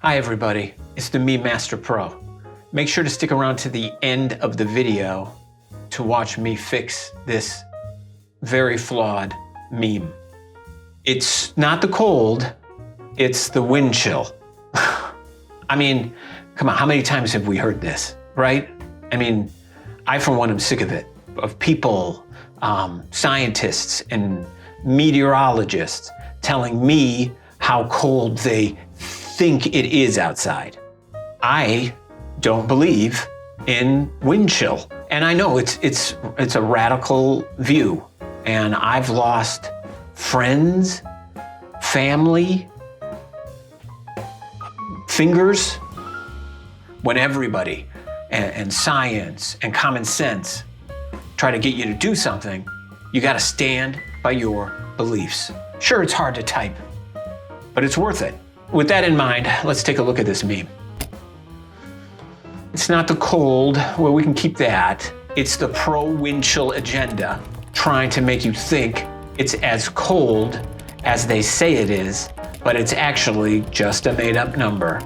Hi everybody, it's the Meme Master Pro. Make sure to stick around to the end of the video to watch me fix this very flawed meme. It's not the cold, it's the wind chill. I mean, come on, how many times have we heard this, right? I mean, I for one am sick of it, of people, scientists and meteorologists telling me how cold they think it is outside. I don't believe in wind chill. And I know it's a radical view. And I've lost friends, family, fingers, when everybody and science and common sense try to get you to do something. You gotta stand by your beliefs. Sure, it's hard to type, but it's worth it. With that in mind, let's take a look at this meme. It's not the cold, well, we can keep that. It's the pro-wind chill agenda trying to make you think it's as cold as they say it is, but it's actually just a made-up number.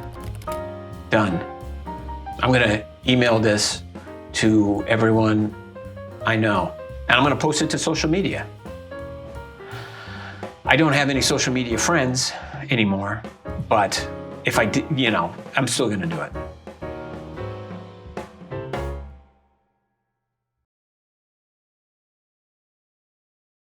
Done. I'm gonna email this to everyone I know, and I'm gonna post it to social media. I don't have any social media friends anymore, but if I did, I'm still gonna do it.